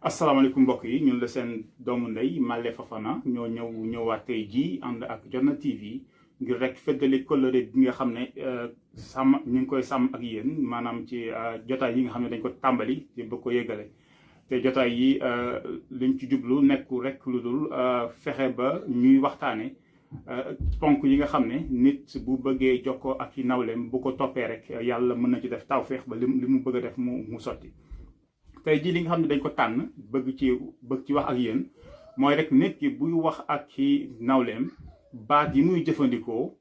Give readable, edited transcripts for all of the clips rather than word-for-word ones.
asalaamaaleykum mbokk yi ñun la seen doomu ndey Malle Fofana ñoo ñëwaat tey jii ànd ak Jotna TV ngir rek feddali kóllëre bi nga xam ne sàmm ñu ngi koy sàmm ak yéen maanaam ci jotaay yi nga xam ne dañ ko tàmbali ci ba ko yëgale te jotaay yi liñ ci jublu nekku rek lu dul fexe ba ñuy waxtaane ponk yi nga xam ne nit bu bëggee jokkoo ak ci nawleem bu ko toppee rek yàlla mën na ci def tawféex ba li mu bëgg a def mu sotti. tey jii li nga xam ne dañ ko tànn bëgg ci wax ak yéen mooy rek nit ki buy wax ak ci nawleem baat yi muy jëfandikoo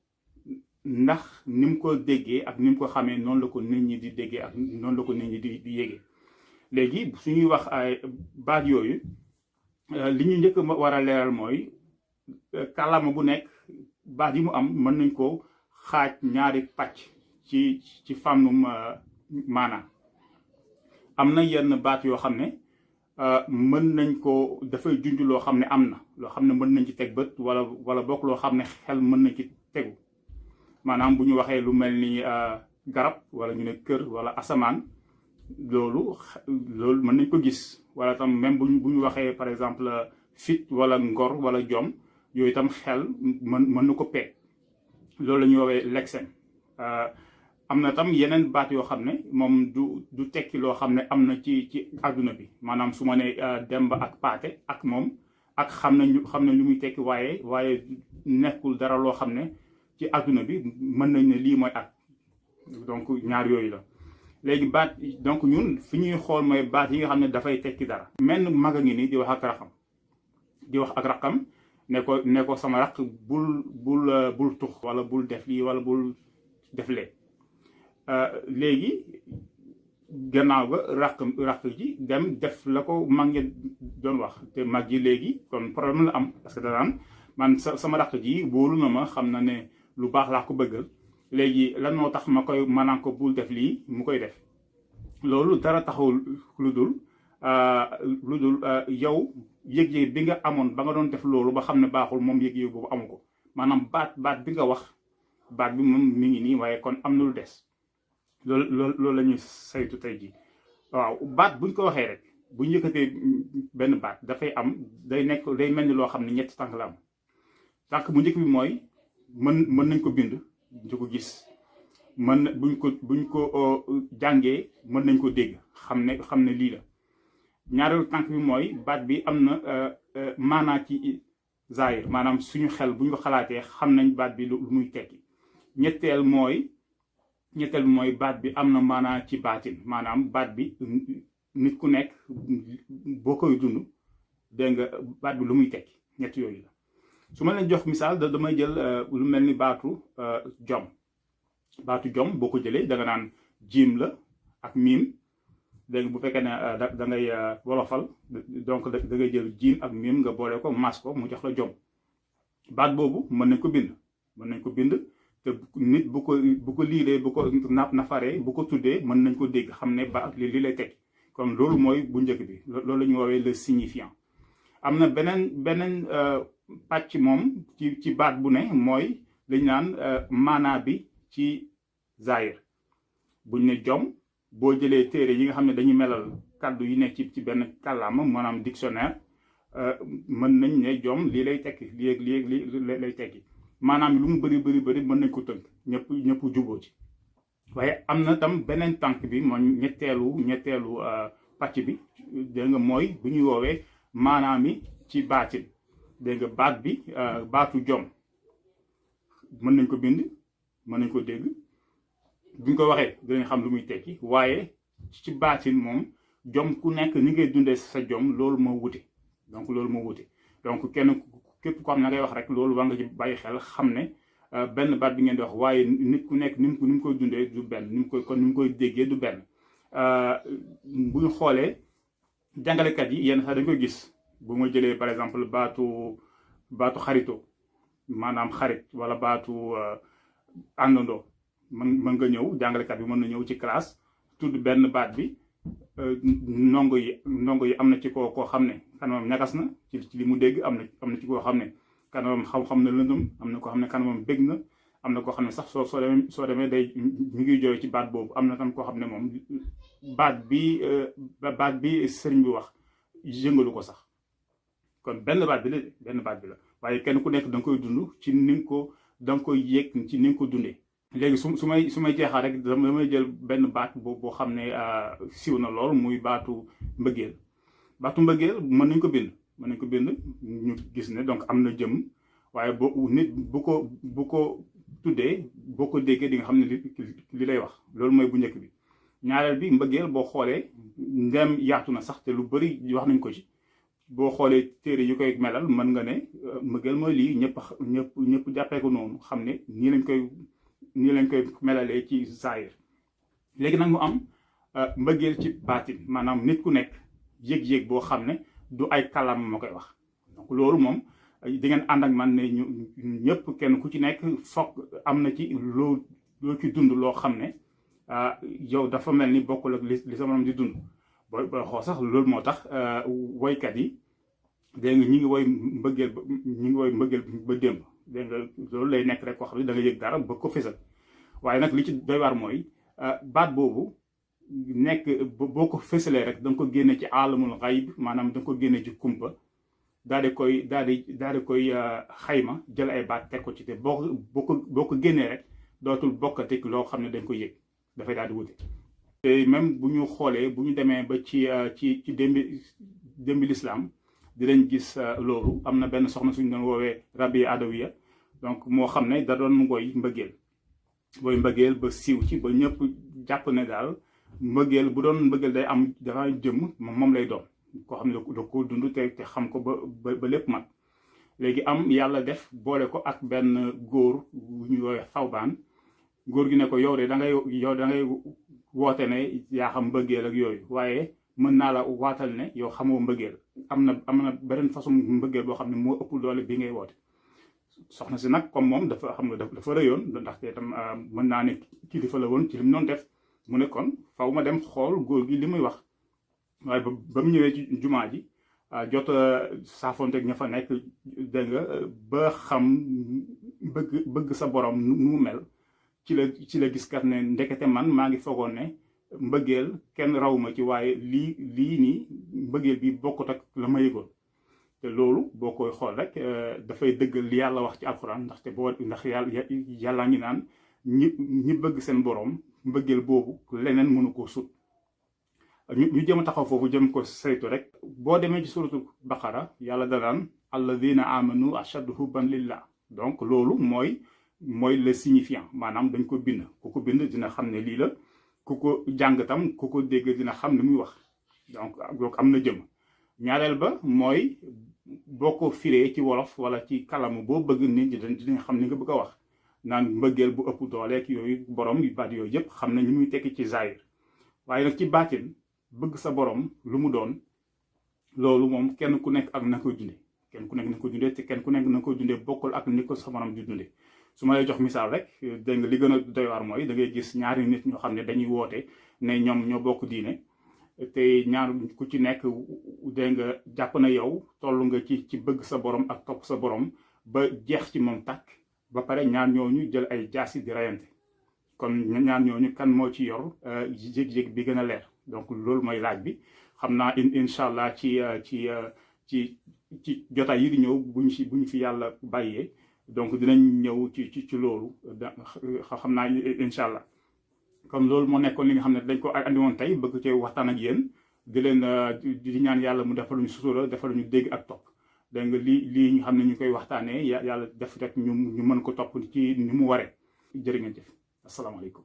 ndax ni mu ko déggee ak ni mu ko xamee noonu la ko nit ñi di déggee ak noonu la ko nit ñi di yégee léegi suñuy wax ay baat yooyu li ñu njëkk war a leeral mooy kàllaama bu nekk baat yi mu am mën nañ ko xaaj ñaari pàcc ci fànnum maanaa am na yenn baat yoo xam ne mën nañ ko dafay junj loo xam ne am na loo xam ne mën nañ ci teg bët wala bokk loo xam ne xel mën nañ ci tegu maanaam bu ñu waxee lu mel ni garab wala ñu ne kër wala asamaan loolu mën nañ ko gis wala tam même bu ñu waxee par exemple fit wala ngor wala jom yooyu tam xel mën na ko peeg loolu la ñuy woowee leksem am na tam yeneen baat yoo xam ne moom du tekki loo xam ne am na ci àdduna bi maanaam su ma ne Demba ak Paate ak moom ak xam nañ lu muy tekki waaye nekkul dara loo xam ne ci àdduna bi mën nañ ne lii mooy at donc ñaar yooyu la léegi baat donc ñun fi ñuy xool mooy baat yi nga xam ne dafay tekki dara menn mag a ngi nii di wax ak raxam ne ko sama raq bul tux wala bul def lii wala bul def lee léegi gannaaw ba raq ji dem def la ko mag ngeen doon wax te mag ji léegi kon problème la am parce que danaan man sama raq ji wóolu na ma xam na ne lu baax laa ko bëggal léegi lan moo tax ma naan ko bul def lii mu koy def loolu dara taxawul lu dul yow yëg-yëg bi nga amoon ba nga doon def loolu ba xam ne baaxul moom yëg-yëg boobu amu ko maanaam baat bi nga wax baat bi moom mi ngi nii waaye kon am na lu des loolu la ñuy saytu tey jii waaw baat buñ ko waxee rek bu ñu yëkkatee benn baat dafay am day mel ni loo xam ne ñetti tànk la am tànk bu njëkk bi mooy mën nañ ko bind di ko gis buñ ko jàngee mën nañ ko dégg xam ne lii la ñaareelu tànk bi mooy baat bi am na maanaa ci zaahir maanaam suñu xel buñ ko xalaatee xam nañ baat bi lu muy tekki ñetteel mooy baat bi am na maanaa ci baatin maanaam baat bi nit ku nekk boo koy dund dégg nga baat bi lu muy tekki ñett yooyu la su ma leen jox misaal damay jël lu mel ni baatu jom boo ko jëlee da nga naan jiim la ak miim dégg nga bu fekkee ne da ngay wolofal donc da ngay jël jiim ak miim nga boole ko mas ko mu jox la jom baat boobu mën nañ ko bind te nit bu ko liiree bu ko nafaree bu ko tuddee mën nañ ko dégg xam ne ba li lay tekki kon loolu mooy bu njëkk bi loolu la ñuy woowee le signifiant am na beneen pàcc moom ci baat bu ne mooy lañ naan maanaa bi ci zaahir buñ ne jom boo jëlee téere yi nga xam ne dañuy melal kàddu yi nekk ci benn kàllaama maanaam dictionnaire mën nañ ne jom lii lay tekki lii lay tekki maanaam lu mu bëri mën nañ ko tënk ñëpp juboo ci waaye am na tam beneen tànk bi mooy ñetteelu pàcc bi dégg nga mooy bu ñuy woowee maanaam mi ci baatin dégg nga baat bi baatu jom mën nañ ko bind mën nañ ko dégg buñ ko waxee dinañ xam lu muy tekki waaye ci baatin moom jom ku nekk ni ngay dundee sa jom loolu moo wute donc képp ko xam ne ngay wax rek loolu war nga ci bàyyi xel xam ne benn baat bi ngeen di wax waaye nit ku nekk ni mu koy dundee du benn ni mu koy déggee du benn bu ñu xoolee jàngalekat yi yenn sax dañ koy gis bu ma jëlee par exemple baatu xarito maanaam xarit wala baatu àndandoo mën nga ñëw jàngalekat bi mën na ñëw ci classe tudd benn baat bi ndongo yi am na ci koo xam ne kanamam ñagas na ci li mu dégg am na ci koo xam ne kanamam xam na lëndëm am na koo xam ne kanamam bég na am na koo xam ne sax soo demee day mi ngi jooy ci baat boobu am na tam koo xam ne moom baat bi sëriñ bi wax yëngalu ko sax kon benn baat bi la waaye kenn ku nekk da nga koy dund ci ni nga ko da nga koy yëg ci ni nga ko dundee. léegi su may jeexal rek damay jël benn baat boo xam ne siiw na lool muy baatu mbëggeel. baatu mbëggeel mën nañ ko bind ñu gis ne donc am na jëm waaye nit bu ko tuddee boo ko déggee di nga xam ne li lay wax loolu mooy bu njëkk bi. ñaareel bi mbëggeel boo xoolee ndem yaatu na sax te lu bari wax nañ ko ci boo xoolee téere yu koy melal mën nga ne mbëggeel mooy lii ñëpp jàppee ko noonu xam ne nii lañ koy melalee ci zaahir. léegi nag mu am mbëggeel ci baatin maanaam nit ku nekk yëg-yëg boo xam ne du ay kàllaama moo koy wax donc loolu moom di ngeen ànd ak man ne ñu ñëpp kenn ku ci nekk foog am na ci loo ci dund loo xam ne yow dafa mel ni bokkul ak li sa morom di dund booy xool sax loolu moo tax woykat yi dégg nga ñi ngi woy mbëggeel ba démb dégg nga loolu lay nekk rek koo xam ne da nga yëg dara ba ko fésal waaye nag li ci doy waar mooy baat boobu nekk boo ko fësalee rek da nga ko génne ci alamul xayb maanaam da nga ko génne ci kumpa daal di koy xayma jël ay baat teg ko ci te boo ko génnee rek dootul bokkati loo xam ne dañ ko yëg dafay daal di wute. te même bu ñu xoolee bu ñu demee ba ci démbi l'islam dinañ gis loolu am na benn soxna suñu doon woowee Rabia Adawiya donc moo xam ne da doon woy mbëggeel ba siiw ci ba ñëpp jàpp ne daal mbëggeel bu doon mbëggeel day am dafa jëm moom lay doon koo xam ne da ko dund te xam ko ba lépp mat. léegi am yàlla def boole ko ak benn góor bu ñu woowee Xawbaan góor gi ne ko yow da ngay woote ne yaa xam mbëggeel ak yooyu waaye mën naa la waatal ne yow xamoo mbëggeel am na beneen façon mbëggeel boo xam ne moo ëpp doole bi ngay woote. soxna si nag comme moom dafa rëyoon ndaxte itam mën naa ne kilifa la woon ci li mu doon def mu ne kon faw ma dem xool góor gi li muy wax waaye ba mu ñëwee ci jumaa ji jot saafonteeg ña fa nekk dégg nga ba xam bëgg sa borom nu mu mel ci la gis kat ne ndekete man maa ngi foogoon ne mbëggeel kenn raw ma ci waaye lii nii mbëggeel bi bokkut ak la ma yëgoon. te loolu boo koy xool rek dafay dëggal li yàlla wax ci alxuraan ndax yàlla ngi naan ñi bëgg seen borom mbëggeel boobu leneen mënu koo sut. ñu jëm a taxaw foofu jëm ko saytu rek boo demee ci suratu baqara yàlla danaan alladina amanu ashaddu hubban lillah donc loolu mooy le signifiant maanaam dañ ko bind ku ko bind dina xam ne lii la ku ko jàng tam ku ko dégg dina xam ne muy wax donc am na jëm. ñaareel ba mooy boo ko firee ci wolof wala ci kalamu boo bëgg nit ñi dinañ xam ni nga bëgg a wax naan mbëggeel bu ëpp dooleek yooyu borom yu baat yooyu yëpp xam nañ li muy tekki ci zaahir waaye nag ci baatin bëgg sa borom lu mu doon loolu moom kenn ku nekk ak na koy dundee te kenn ku nekk na koy dundee bokkul ak ni ko sa borom di dundee. su ma lay jox misaal rek dégg nga li gën a doy waar mooy da ngay gis ñaari nit ñoo xam ne dañuy woote ne ñoom ñoo bokk diine te ñaar ku ci nekk dégg nga jàpp na yow toll nga ci bëgg sa borom ak topp sa borom ba jeex ci moom tàkk ba pare ñaar ñooñu jël ay jaasi di rayante kon ñaar ñooñu kan moo ci yor yëg-yëg bi gën a leer. donc loolu mooy laaj bi xam naa incha allah ci jotaay yi di ñëw bu ñu fi yàlla bàyyee donc dinañ ñëw ci loolu xam naa incha allah. kon loolu moo nekkoon li nga xam ne dañ ko andi woon tey bëgg cee waxtaan ak yéen di leen di ñaan yàlla mu defal ñu sutura defal ñu dégg ak topp dégg nga lii ñu xam ne ñu koy waxtaanee yàlla def rek ñu mën ko topp ci ni mu waree jërë ngeen jëf asalaamaaleykum.